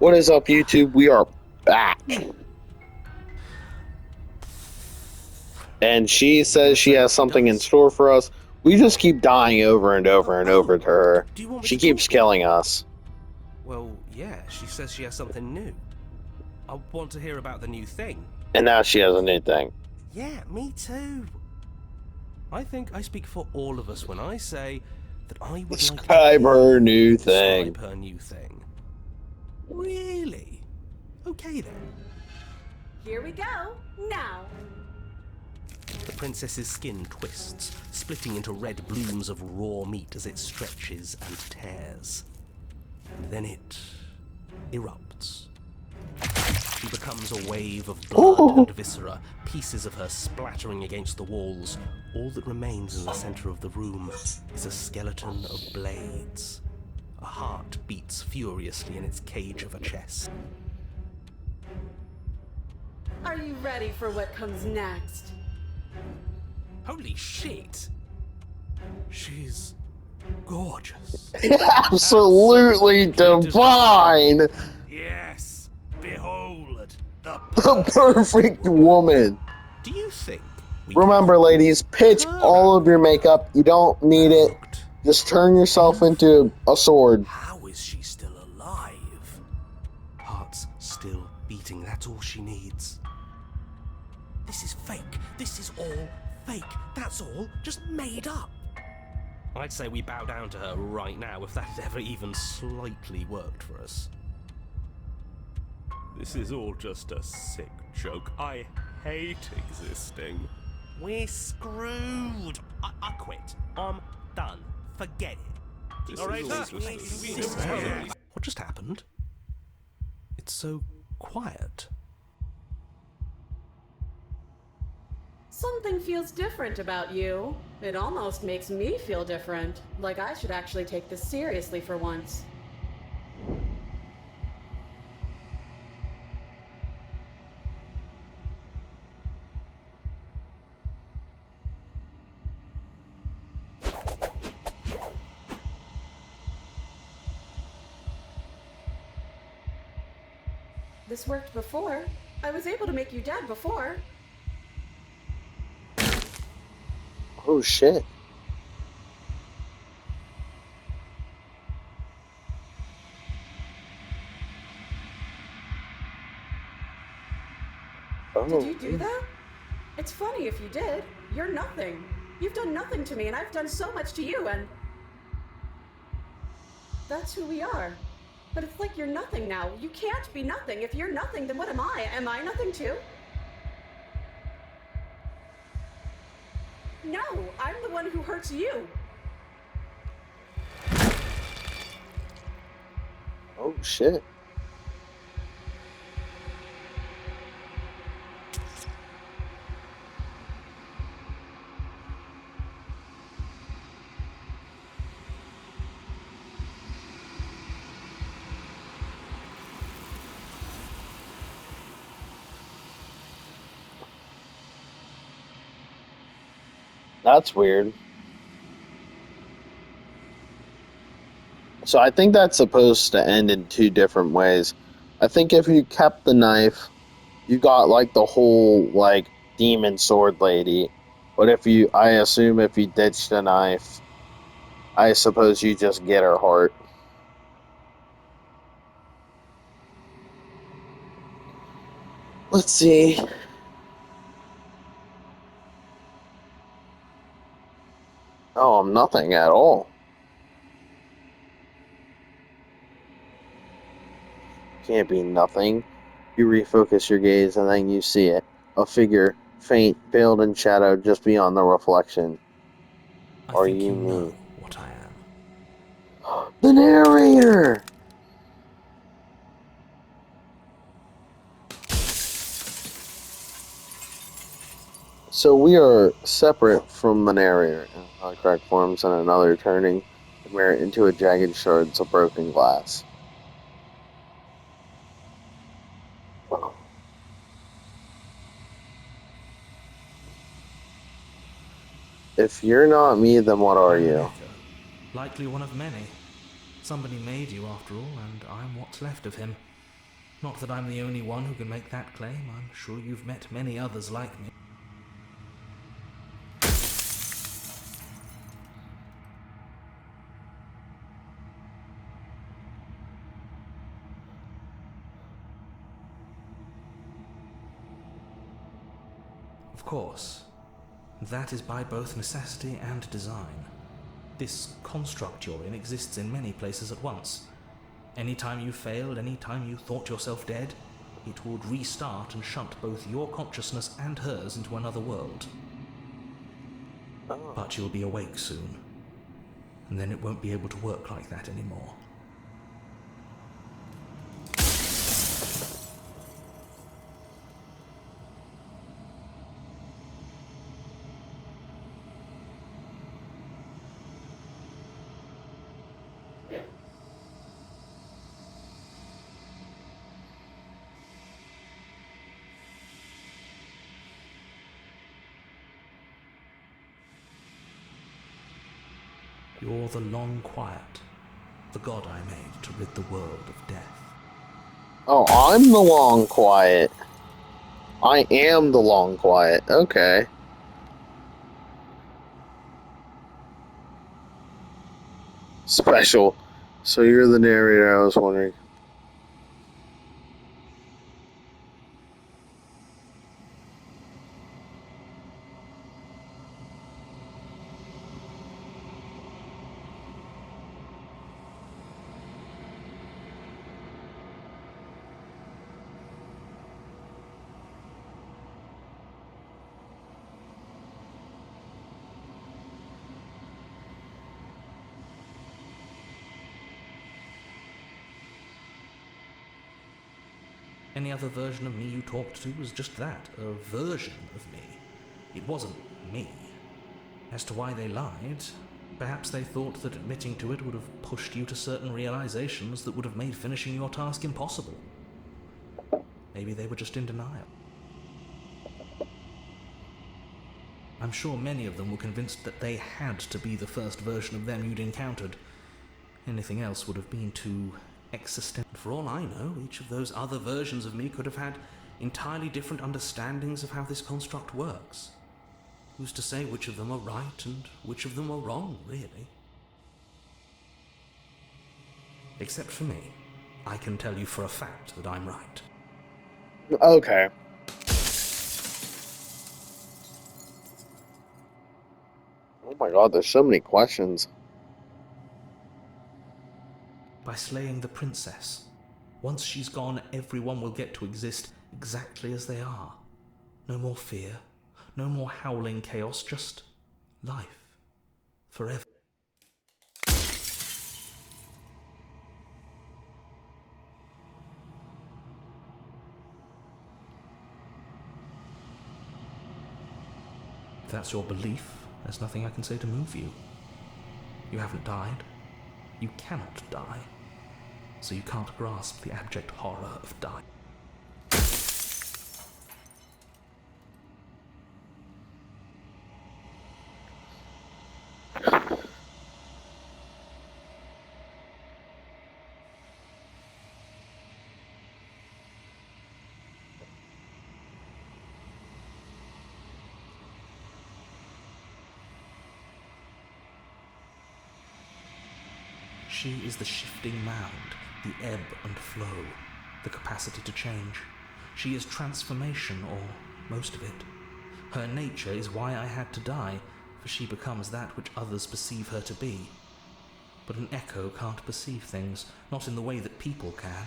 What is up, YouTube? We are back. And she says she has something in store for us. We just keep dying over and over and over to her. Do you want me She to keeps talk? killing us. Well, yeah, she says she has something new. I want to hear about the new thing. And now she has a new thing. Yeah, me too. I think I speak for all of us when I say that I would like to Describe her new thing. describe her new thing. Really? Okay then. Here we go, now. The princess's skin twists, splitting into red blooms of raw meat as it stretches and tears. And then it erupts. She becomes a wave of blood and viscera, pieces of her splattering against the walls. All that remains in the center of the room is a skeleton of blades. A heart beats furiously in its cage of a chest. Are you ready for what comes next? Holy shit! She's gorgeous. Absolutely divine! Yes! Behold the The perfect woman. Do you think we Remember, ladies, pitch all of your makeup. You don't need it. Just turn yourself into a sword. How is she still alive? Heart's still beating, that's all she needs. This is fake. This is all fake. That's all just made up. I'd say we bow down to her right now if that had ever even slightly worked for us. This is all just a sick joke. I hate existing. We're screwed. I quit. I'm done. Forget it. Alright, what just happened? It's so quiet. Something feels different about you. It almost makes me feel different. Like I should actually take this seriously for once. This worked before. I was able to make you dead before. Oh, shit. Did you do that? It's funny if you did. You're nothing. You've done nothing to me, and I've done so much to you, and... That's who we are. But it's like you're nothing now. You can't be nothing. If you're nothing, then what am I? Am I nothing too? No, I'm the one who hurts you. Oh, shit. That's weird. So I think that's supposed to end in two different ways. I think if you kept the knife, you got like the whole like demon sword lady. But I assume if you ditch the knife, I suppose you just get her heart. Let's see. Oh, I'm nothing at all. Can't be nothing. You refocus your gaze and then you see it. A figure, faint, veiled in shadow just beyond the reflection. I Are think you you me? know what I am. The narrator! So we are separate from the narrator in contract forms and another turning the mirror into a jagged shards of broken glass. If you're not me, then what are I'm an you? echo, likely one of many. Somebody made you after all, and I'm what's left of him. Not that I'm the only one who can make that claim. I'm sure you've met many others like me. Of course, that is by both necessity and design. This construct you're in exists in many places at once. Anytime you failed, anytime you thought yourself dead, it would restart and shunt both your consciousness and hers into another world. Oh. But you'll be awake soon, and then it won't be able to work like that anymore. You're the Long Quiet, the god I made to rid the world of death. Oh, I'm the Long Quiet. I am the Long Quiet. Okay. Special. So you're the narrator, I was wondering. Any other version of me you talked to was just that, a version of me. It wasn't me. As to why they lied, perhaps they thought that admitting to it would have pushed you to certain realizations that would have made finishing your task impossible. Maybe they were just in denial. I'm sure many of them were convinced that they had to be the first version of them you'd encountered. Anything else would have been too existential. For all I know, each of those other versions of me could have had entirely different understandings of how this construct works. Who's to say which of them are right and which of them are wrong, really? Except for me, I can tell you for a fact that I'm right. Okay. Oh my god, there's so many questions. By slaying the princess. Once she's gone, everyone will get to exist exactly as they are. No more fear, no more howling chaos, just life. Forever. If that's your belief, there's nothing I can say to move you. You haven't died. You cannot die. So you can't grasp the abject horror of dying. She is the shifting mound, the ebb and flow, the capacity to change. She is transformation, or most of it. Her nature is why I had to die, for she becomes that which others perceive her to be. But an echo can't perceive things, not in the way that people can.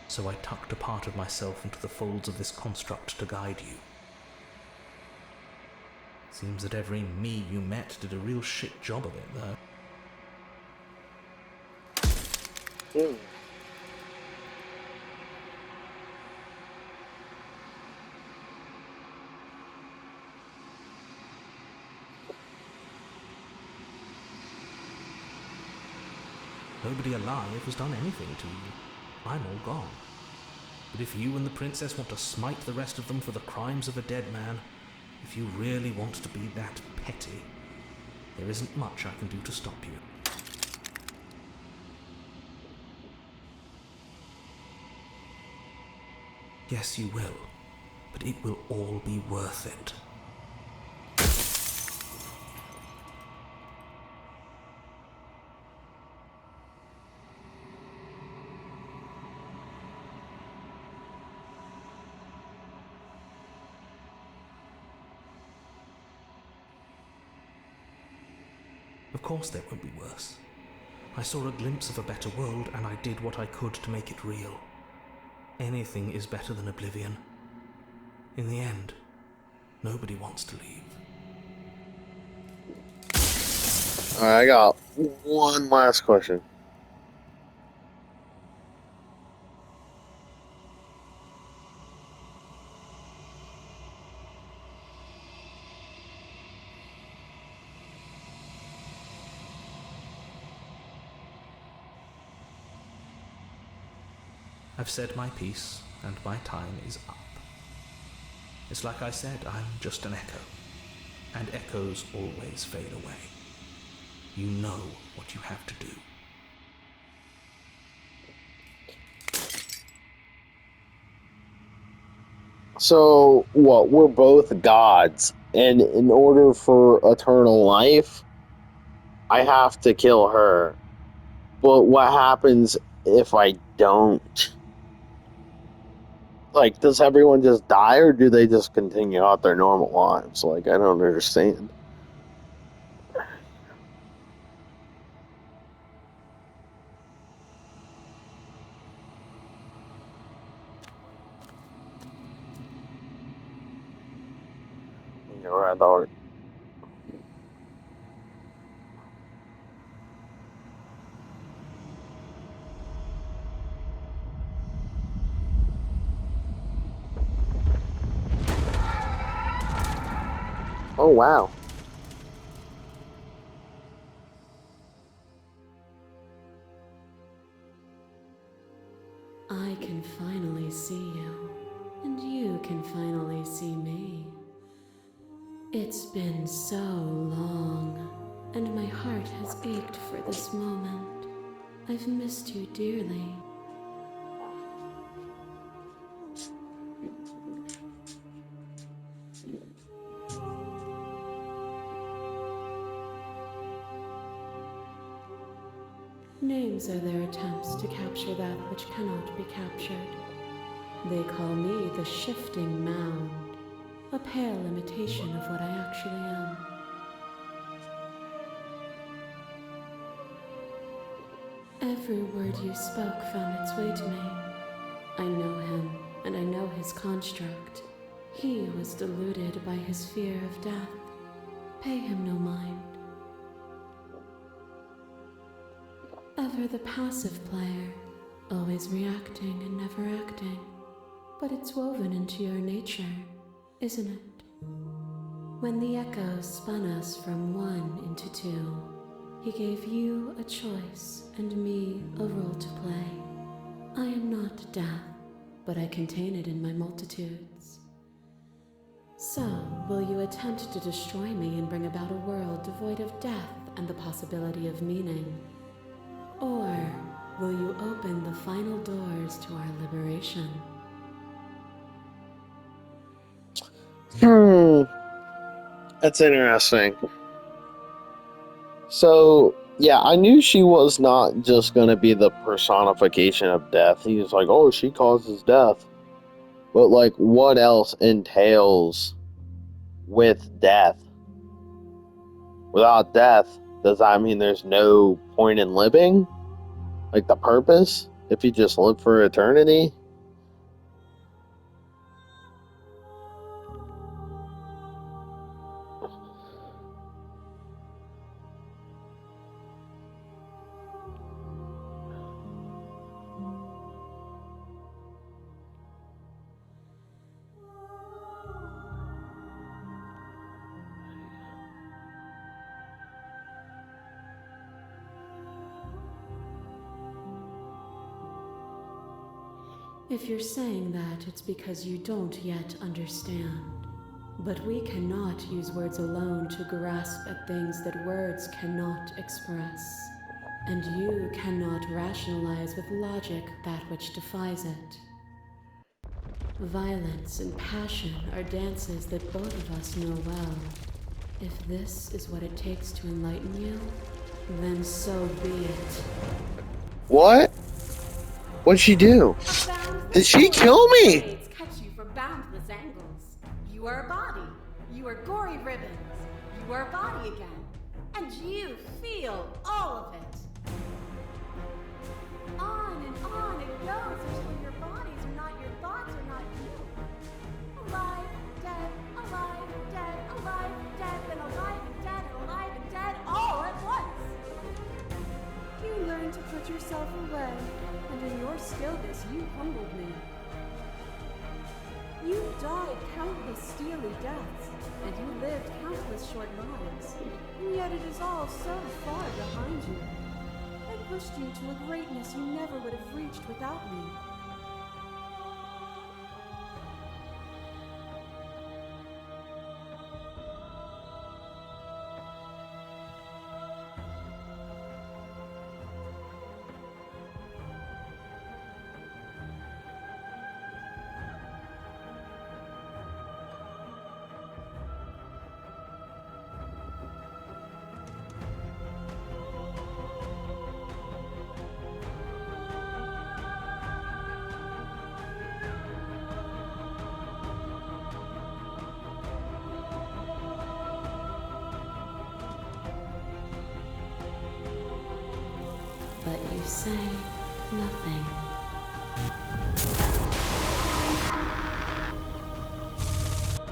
So I tucked a part of myself into the folds of this construct to guide you. Seems that every me you met did a real shit job of it, though. Nobody alive has done anything to you. I'm all gone. But if you and the princess want to smite the rest of them for the crimes of a dead man, if you really want to be that petty, there isn't much I can do to stop you. Yes, you will, but it will all be worth it. Of course there won't be worse. I saw a glimpse of a better world, and I did what I could to make it real. Anything is better than oblivion. In the end, nobody wants to leave. Alright, I got one last question. I've said my piece, and my time is up. It's like I said, I'm just an echo, and echoes always fade away. You know what you have to do. So, what? We're both gods, and in order for eternal life, I have to kill her. But what happens if I don't? Like, does everyone just die, or do they just continue out their normal lives? Like, I don't understand. You're right, Art. Oh, wow. I can finally see you, and you can finally see me. It's been so long, and my heart has ached for this moment. I've missed you dearly. Names are their attempts to capture that which cannot be captured. They call me the Shifting Mound, a pale imitation of what I actually am. Every word you spoke found its way to me. I know him, and I know his construct. He was deluded by his fear of death. Pay him no mind. Ever the passive player, always reacting and never acting. But it's woven into your nature, isn't it? When the echo spun us from one into two, he gave you a choice and me a role to play. I am not death, but I contain it in my multitudes. So, will you attempt to destroy me and bring about a world devoid of death and the possibility of meaning? Or will you open the final doors to our liberation? That's interesting. So, yeah, I knew she was not just going to be the personification of death. He was like, oh, she causes death. But, like, what else entails with death? Without death, does that mean there's no point in living? Like, the purpose? If you just live for eternity? If you're saying that, it's because you don't yet understand. But we cannot use words alone to grasp at things that words cannot express. And you cannot rationalize with logic that which defies it. Violence and passion are dances that both of us know well. If this is what it takes to enlighten you, then so be it. What? What'd she do? Did she kill me? Blades cut you from boundless angles. You are a body. You are gory ribbons. You are a body again. And you feel all of it. On and on it goes until your bodies are not your thoughts or not you. Alive, dead, alive, dead, alive, dead, then alive and dead, and alive and dead, all at once. You learn to put yourself away, and in your stillness you humbled me. You died countless steely deaths, and you lived countless short lives, and yet it is all so far behind you. I pushed you to a greatness you never would have reached without me. But you say nothing.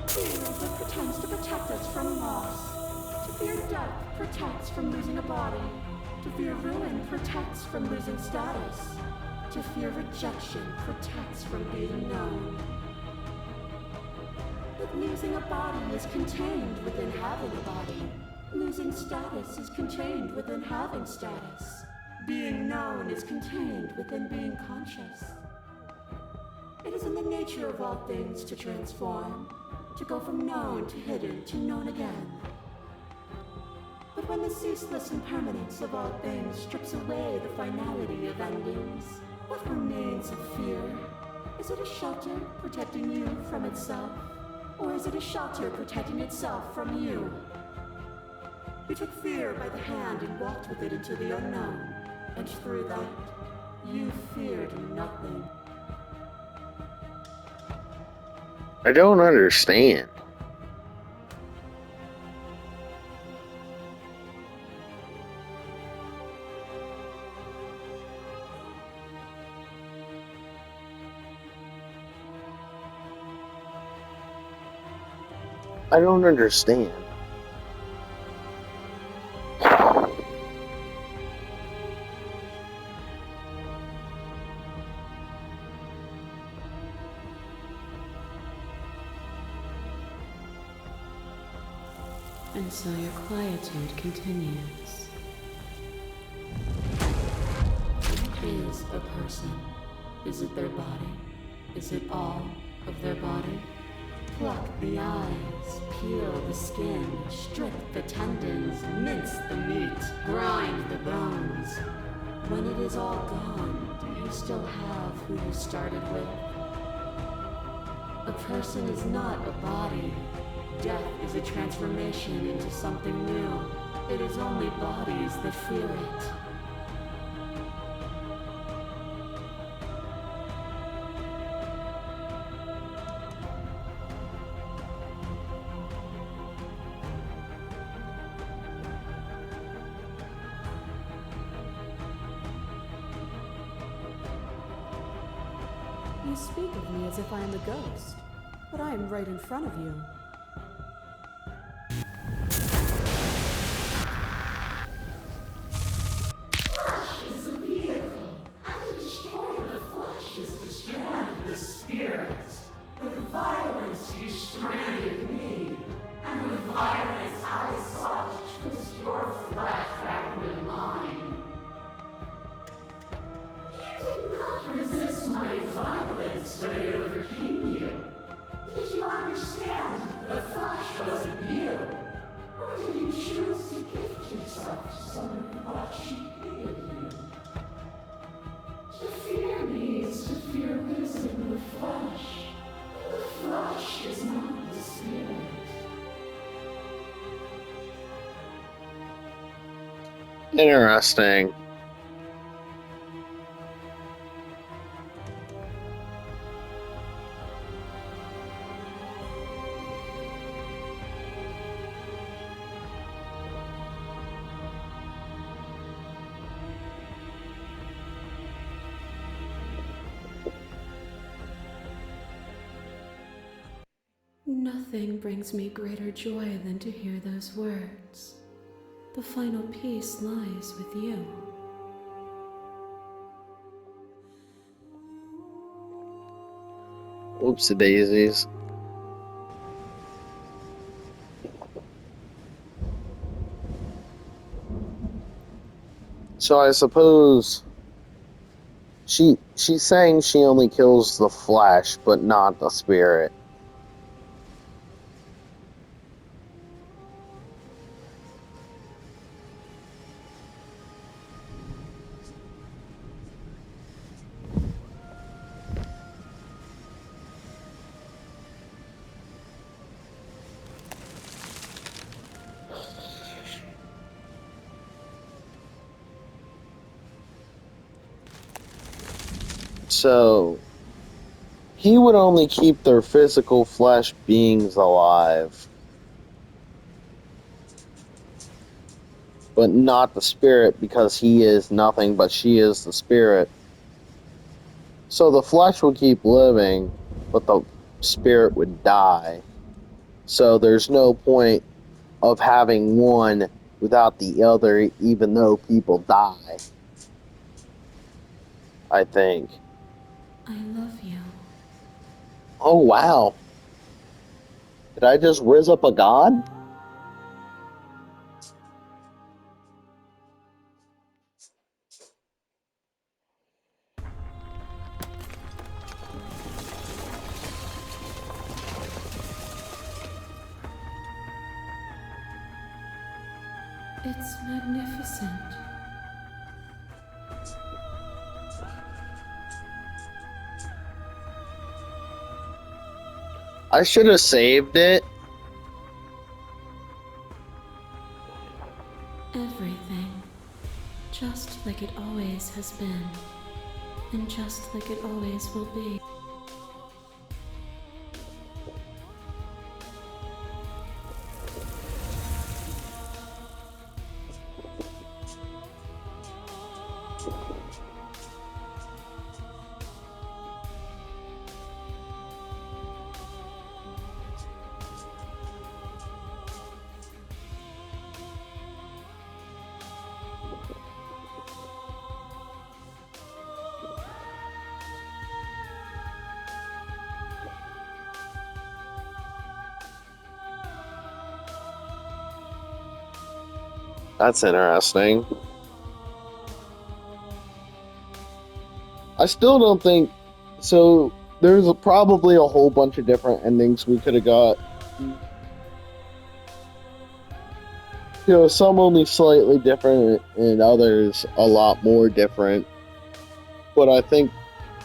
Fear that pretends to protect us from loss. To fear death protects from losing a body. To fear ruin protects from losing status. To fear rejection protects from being known. But losing a body is contained within having a body. Losing status is contained within having status. Being known is contained within being conscious. It is in the nature of all things to transform, to go from known to hidden to known again. But when the ceaseless impermanence of all things strips away the finality of endings, what remains of fear? Is it a shelter protecting you from itself? Or is it a shelter protecting itself from you? You took fear by the hand and walked with it into the unknown. And through that, you feared nothing. I don't understand. I don't understand. And so your quietude continues. What is a person? Is it their body? Is it all of their body? Pluck the eyes, peel the skin, strip the tendons, mince the meat, grind the bones. When it is all gone, do you still have who you started with? A person is not a body. Death is a transformation into something new. It is only bodies that fear it. You speak of me as if I am a ghost, but I am right in front of you. Resist my violence, but I overcame you. Did you understand? Interesting. Nothing brings me greater joy than to hear those words. The final piece lies with you. Whoopsie daisies. So I suppose she's saying she only kills the flesh, but not the spirit. So he would only keep their physical flesh beings alive, but not the spirit, because he is nothing but she is the spirit. So the flesh would keep living, but the spirit would die. So there's no point of having one without the other, even though people die. I think. I love you. Oh, wow. Did I just riz up a god? It's magnificent. I should have saved it. Everything. Just like it always has been. And just like it always will be. That's interesting. I still don't think so. There's probably a whole bunch of different endings we could have got. You know, some only slightly different, and others a lot more different. But I think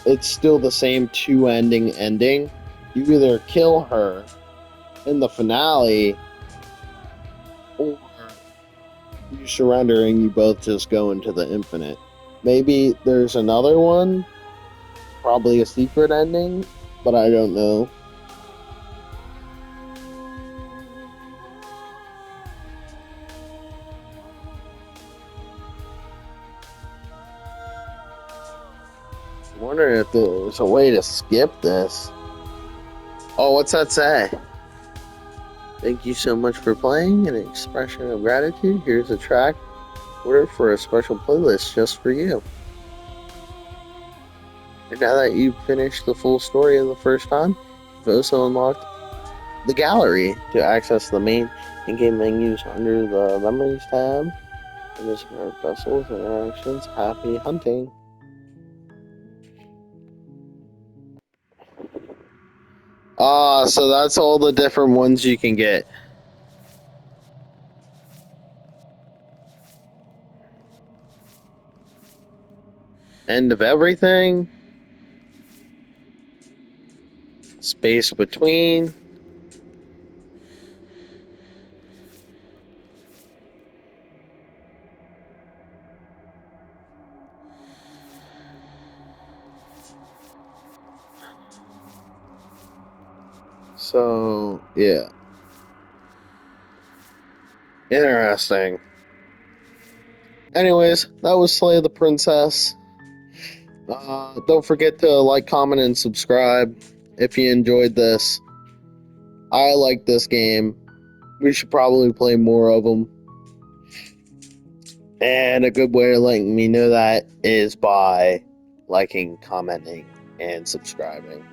it's still the same ending. You either kill her in the finale, or you surrender and you both just go into the infinite. Maybe there's another one, probably a secret ending, but I don't know. I'm wondering if there's a way to skip this. Oh, what's that say? Thank you so much for playing. An expression of gratitude. Here's a track order for a special playlist just for you. And now that you've finished the full story of the first time, you've also unlocked the gallery to access the main in-game menus under the Memories tab. And this vessels, interactions, happy hunting. So that's all the different ones you can get. End of everything. Space between. So, yeah. Interesting. Anyways, that was Slay the Princess. Don't forget to like, comment, and subscribe if you enjoyed this. I like this game. We should probably play more of them. And a good way of letting me know that is by liking, commenting, and subscribing.